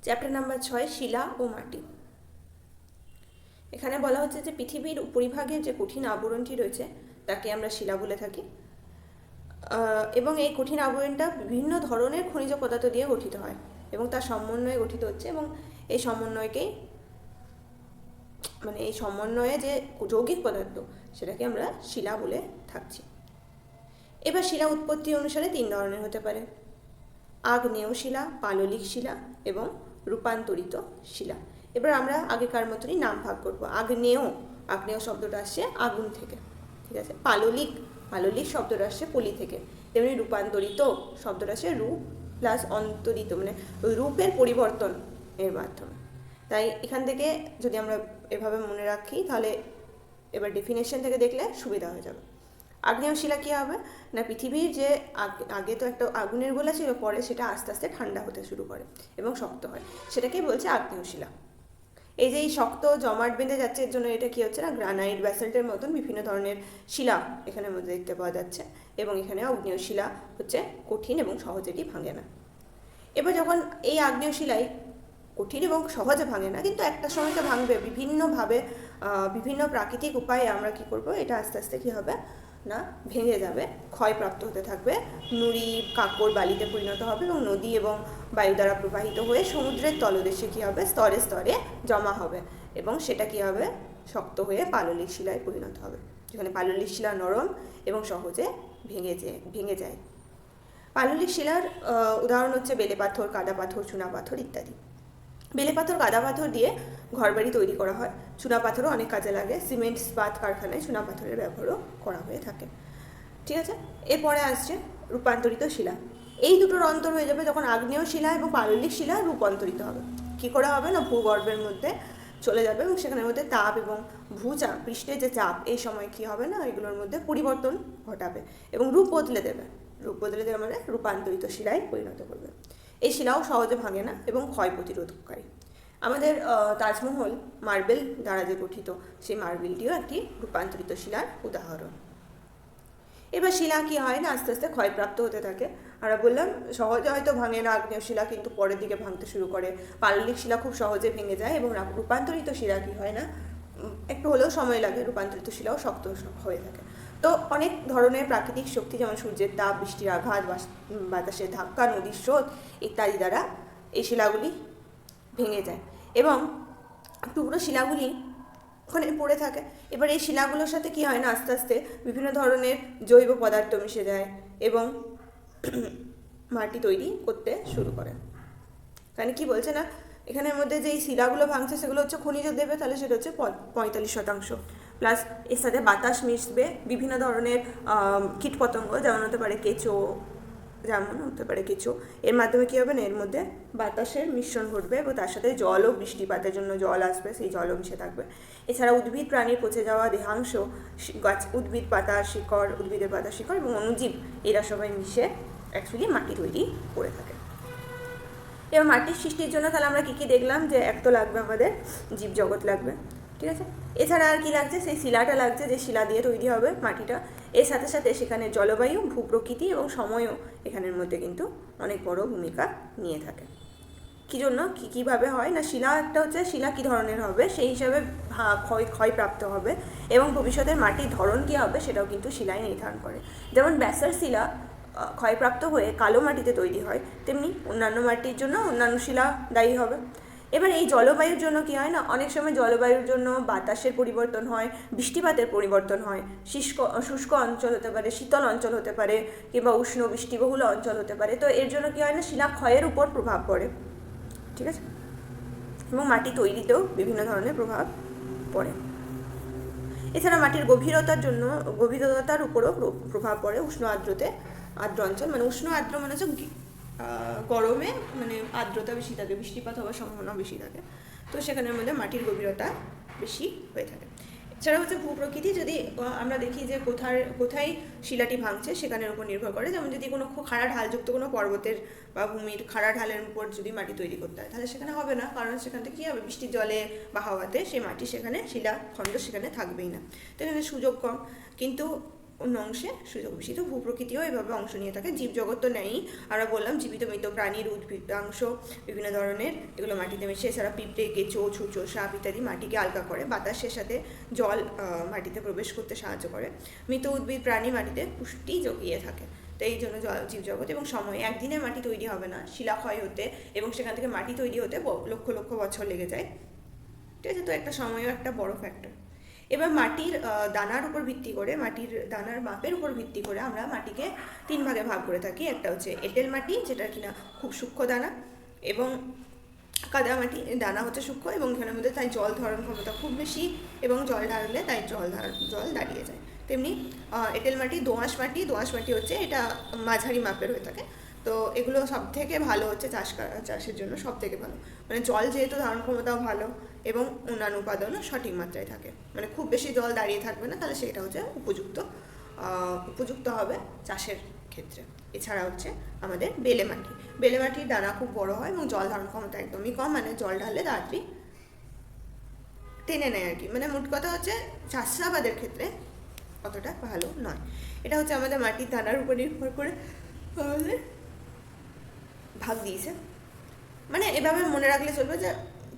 Chapter number 6 শিলা ও মাটি। এখানে বলা হচ্ছে যে পৃথিবীর উপরিভাগে যে কঠিন আবরণটি রয়েছে তাকে আমরা শিলা বলে থাকি, এবং এই কঠিন আবরণটা বিভিন্ন ধরনের খনিজ পদার্থ দিয়ে গঠিত হয় এবং তার সমন্বয়ে গঠিত হচ্ছে, এবং এই সমন্বয়কেই এই সমন্বয়ে যে যৌগিক পদার্থ সেটাকে আমরা শিলা বলে থাকছি। এবার শিলা উৎপত্তি অনুসারে 3 ধরনের হতে পারে: আগ্নেয় শিলা, পাললিক শিলা এবং রূপান্তরিত শিলা। এবার আমরা আগেকার মতনই নাম ভাগ করবো। আগ্নেয় শব্দটা আসছে আগুন থেকে, ঠিক আছে। পাললিক শব্দটা আসছে পলি থেকে। তেমনি রূপান্তরিত শব্দটা আসছে রূপ প্লাস অন্তরিত, রূপের পরিবর্তন এর মাধ্যমে। তাই এখান থেকে যদি আমরা এভাবে মনে রাখি তাহলে এবার ডেফিনেশন থেকে দেখলে সুবিধা হয়ে যাবে। আগ্নেয় শিলা কী হবে না, পৃথিবীর যে আগে তো একটা আগুনের গোলা ছিল, পরে সেটা আস্তে আস্তে ঠান্ডা হতে শুরু করে এবং শক্ত হয়, সেটাকেই বলছে আগ্নেয় শিলা। এই যে এই শক্ত জমাট বেঁধে যাচ্ছে, এর জন্য এটা কি হচ্ছে না, গ্রানাইট ব্যাসল্টের মতন বিভিন্ন ধরনের শিলা এখানের মধ্যে দেখতে পাওয়া যাচ্ছে, এবং এখানে আগ্নেয় শিলা হচ্ছে কঠিন এবং সহজেই ভাঙে না। এবার যখন এই আগ্নেয় শিলাই কঠিন এবং সহজে ভাঙে না, কিন্তু একটা সময় তো ভাঙবে বিভিন্নভাবে, বিভিন্ন প্রাকৃতিক উপায়ে আমরা কি করব, এটা আস্তে আস্তে কী হবে না, ভেঙে যাবে, ক্ষয়প্রাপ্ত হতে থাকবে, নুড়ি কাঁকড় বালিতে পরিণত হবে এবং নদী এবং বায়ু দ্বারা প্রবাহিত হয়ে সমুদ্রের তলদেশে কী হবে, স্তরে স্তরে জমা হবে, এবং সেটা কী হবে, শক্ত হয়ে পাললিক শিলায় পরিণত হবে, যেখানে পাললিক শিলা নরম এবং সহজে ভেঙে যায়। পাললিক শিলার উদাহরণ হচ্ছে বেলে পাথর, কাদা পাথর, চুনা পাথর ইত্যাদি। বেলে পাথর, কাদা পাথর দিয়ে ঘরবাড়ি তৈরি করা হয়। চুনা পাথরও অনেক কাজে লাগে, সিমেন্ট ইস্পাত কারখানায় চুনা পাথরের ব্যবহারও করা হয়ে থাকে, ঠিক আছে। এরপরে আসছে রূপান্তরিত শিলা। এই দুটোর অন্তর হয়ে যাবে যখন আগ্নেয় শিলা এবং পাললিক শিলা রূপান্তরিত হবে। কী করে হবে না, ভূগর্ভের মধ্যে চলে যাবে এবং সেখানের মধ্যে তাপ এবং ভূচাপ, পৃষ্ঠের যে চাপ, এই সময় কী হবে না, এগুলোর মধ্যে পরিবর্তন ঘটাবে এবং রূপ বদলে দেবে মানে রূপান্তরিত শিলায় পরিণত করবে। এই শিলাও সহজে ভাঙে না এবং ক্ষয় প্রতিরোধকারী। আমাদের তাজমহল মার্বেল দ্বারা যে গঠিত, সেই মার্বেলটিও একটি রূপান্তরিত শিলার উদাহরণ। এবার শিলা কী হয় না, আস্তে আস্তে ক্ষয়প্রাপ্ত হতে থাকে। আমরা বললাম সহজে হয়তো ভাঙে না আগ্নেয় শিলা, কিন্তু পরের দিকে ভাঙতে শুরু করে। পাললিক শিলা খুব সহজে ভেঙে যায়, এবং রূপান্তরিত শিলা কী হয় না, একটু হলেও সময় লাগে, রূপান্তরিত শিলাও শক্ত হয়ে থাকে। তো অনেক ধরনের প্রাকৃতিক শক্তি, যেমন সূর্যের তাপ, বৃষ্টির আঘাত, বাতাসের ধাক্কা, নদীর স্রোত ইত্যাদি দ্বারা এই শিলাগুলি ভেঙে যায় এবং টুকরো শিলাগুলি ওখানে পড়ে থাকে। এবার এই শিলাগুলোর সাথে কি হয় না, আস্তে আস্তে বিভিন্ন ধরনের জৈব পদার্থ মিশে যায় এবং মাটি তৈরি করতে শুরু করে। মানে কি বলছে না, এখানের মধ্যে যে এই শিলাগুলো ভাঙছে সেগুলো হচ্ছে খনিজ দেবে, তাহলে সেটা হচ্ছে 45%, প্লাস এর সাথে বাতাস মিশবে, বিভিন্ন ধরনের কীটপতঙ্গ যেমন হতে পারে কেঁচো, এর মাধ্যমে কী হবে না, এর মধ্যে বাতাসের মিশ্রণ ঘটবে এবং তার সাথে জল ও বৃষ্টিপাতের জন্য জল আসবে, সেই জলও মিশে থাকবে। এছাড়া উদ্ভিদ প্রাণীর পচে যাওয়া দেহাংশ, উদ্ভিদের পাতা শিকড় এবং অণুজীব, এরা সবাই মিশে অ্যাকচুয়ালি মাটি তৈরি করে থাকে। এবার মাটির সৃষ্টির জন্য তাহলে আমরা কী কী দেখলাম, যে এক তো লাগবে আমাদের জীবজগৎ লাগবে, ঠিক আছে। এছাড়া আর কি লাগছে, সেই শিলাটা লাগছে, যে শিলা দিয়ে তৈরি হবে মাটিটা। এর সাথে সাথে সেখানে জলবায়ু, ভূপ্রকৃতি এবং সময়ও এখানের মধ্যে কিন্তু অনেক বড় ভূমিকা নিয়ে থাকে। কী জন্য কীভাবে হয় না, শিলা একটা হচ্ছে শিলা কী ধরনের হবে সেই হিসাবে ক্ষয়প্রাপ্ত হবে, এবং ভবিষ্যতের মাটির ধরন কী হবে সেটাও কিন্তু শিলাই নির্ধারণ করে। যেমন ব্যাসাল্ট শিলা ক্ষয়প্রাপ্ত হয়ে কালো মাটিতে তৈরি হয়, তেমনি অন্যান্য মাটির জন্য অন্যান্য শিলা দায়ী হবে। এবার এই জলবায়ুর জন্য কী হয় না, অনেক সময় জলবায়ুর জন্য বাতাসের পরিবর্তন হয়, বৃষ্টিপাতের পরিবর্তন হয়, শুষ্ক অঞ্চল হতে পারে, শীতল অঞ্চল হতে পারে, কিংবা উষ্ণ বৃষ্টিবহুল অঞ্চল হতে পারে। তো এর জন্য কী হয় না, শিলা ক্ষয়ের উপর প্রভাব পড়ে, ঠিক আছে, এবং মাটি তৈরিতেও বিভিন্ন ধরনের প্রভাব পড়ে। এছাড়া মাটির গভীরতার উপরও প্রভাব পড়ে। উষ্ণ আর্দ্র অঞ্চল, উষ্ণ আর্দ্র হচ্ছে গরমে আর্দ্রতা বেশি থাকে, বৃষ্টিপাত হওয়ার সম্ভাবনা বেশি থাকে, তো সেখানের মধ্যে মাটির গভীরতা বেশি হয়ে থাকে। এছাড়া হচ্ছে ভূপ্রকৃতি, যদি আমরা দেখি যে কোথায় শিলাটি ভাঙছে সেখানের উপর নির্ভর করে। যেমন যদি কোনো খুব খাড়া ঢালযুক্ত কোনো পর্বতের বা ভূমির খাড়া ঢালের উপর যদি মাটি তৈরি করতে হয়, তাহলে সেখানে হবে না, কারণ সেখান থেকে কী হবে, বৃষ্টির জলে বা হাওয়াতে সেই মাটি সেখানে শিলাখণ্ড সেখানে থাকবেই না, তো এখানে সুযোগ কম। কিন্তু অন্য অংশে সুযোগ বেশি। তো ভূপ্রকৃতিও এভাবে অংশ নিয়ে থাকে। জীবজগৎ তো নেই, আমরা বললাম জীবিত মৃত প্রাণীর উদ্ভিদাংশ বিভিন্ন ধরনের এগুলো মাটিতে মেশে। এছাড়া পিঁপড়ে, কেঁচো, ছুঁচো, সাপ ইত্যাদি মাটিকে আলগা করে। বাতাসের সাথে জল মাটিতে প্রবেশ করতে সাহায্য করে। মৃত উদ্ভিদ প্রাণী মাটিতে পুষ্টি জগিয়ে থাকে। তো এই জন্য জীবজগৎ এবং সময়, একদিনে মাটি তৈরি হবে না, শিলাক্ষয় হতে এবং সেখান থেকে মাটি তৈরি হতে লক্ষ লক্ষ বছর লেগে যায়। ঠিক আছে, তো একটা সময়ও একটা বড় ফ্যাক্টর। এবার মাটির দানার উপর ভিত্তি করে, মাটির দানার মাপের উপর ভিত্তি করে আমরা মাটিকে 3 ভাগে ভাগ করে থাকি। একটা হচ্ছে এঁটেল মাটি, যেটা কিনা খুব সূক্ষ্ম দানা, এবং কাদা মাটি, দানা হচ্ছে সূক্ষ্ম এবং এখানের মধ্যে তাই জল ধারণ ক্ষমতা খুব বেশি এবং জল ঢাললে তাই জল দাঁড়িয়ে যায়। তেমনি এঁটেল মাটি, দোআঁশ মাটি হচ্ছে এটা মাঝারি মাপের হয়ে থাকে। তো এগুলো সব থেকে ভালো হচ্ছে চাষের জন্য সব থেকে ভালো, মানে জল যেহেতু ধারণ ক্ষমতাও ভালো এবং অন্যান্য উপাদানও সঠিক মাত্রায় থাকে, মানে খুব বেশি জল দাঁড়িয়ে থাকবে না, তাহলে সেটা হচ্ছে উপযুক্ত হবে চাষের ক্ষেত্রে। এছাড়া হচ্ছে আমাদের বেলে মাটির দানা খুব বড় হয় এবং জল ধারণ ক্ষমতা একদমই কম, মানে জল ঢাললে তাড়াতাড়ি টেনে নেয় আর কি। মানে মোট কথা হচ্ছে চাষাবাদের ক্ষেত্রে অতটা ভালো নয়। এটা হচ্ছে আমাদের মাটির দানার উপর নির্ভর করে আমাদের ভাগ দিয়েছে। মানে এভাবে মনে রাখলে চলবে যে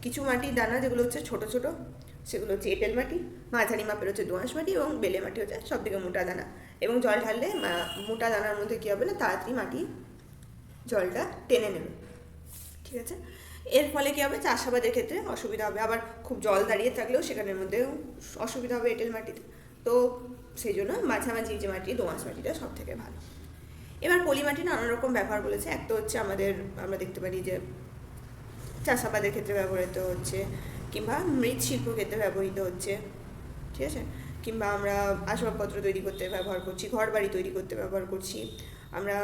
কিছু মাটির দানা যেগুলো হচ্ছে ছোট ছোট, সেগুলো হচ্ছে এঁটেল মাটি, মাঝারি মাপের হচ্ছে দোআঁশ মাটি এবং বেলে মাটি হচ্ছে সব থেকে মোটা দানা। এবং জল ঢাললে মোটা দানার মধ্যে কী হবে না, তাড়াতাড়ি মাটি জলটা টেনে নেবে। ঠিক আছে, এর ফলে কী হবে, চাষাবাদের ক্ষেত্রে অসুবিধা হবে। আবার খুব জল দাঁড়িয়ে থাকলেও সেখানের মধ্যেও অসুবিধা হবে এঁটেল মাটিতে। তো সেই জন্য মাঝামাঝি যে মাটি, দোআঁশ মাটিটা সব থেকে ভালো। এবার পলি মাটি নানা রকম ব্যবহার বলেছে। এক তো হচ্ছে আমরা দেখতে পারি যে চাষাবাদের ক্ষেত্রে ব্যবহৃত হচ্ছে, কিংবা মৃৎশিল্প ক্ষেত্রে ব্যবহৃত হচ্ছে। ঠিক আছে, কিংবা আমরা আসবাবপত্র তৈরি করতে ব্যবহার করছি, ঘর বাড়ি তৈরি করতে ব্যবহার করছি, আমরা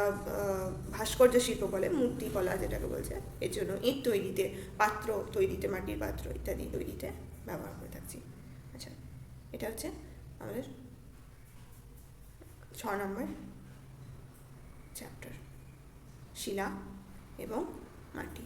ভাস্কর্য শিল্প বলে মূর্তিকলা যেটাকে বলছে, এর জন্য ইট তৈরিতে, পাত্র তৈরিতে, মাটির পাত্র ইত্যাদি তৈরিতে ব্যবহার করে থাকছি। আচ্ছা, এটা হচ্ছে আমাদের 6 নম্বর চ্যাপ্টার, শিলা এবং মাটি।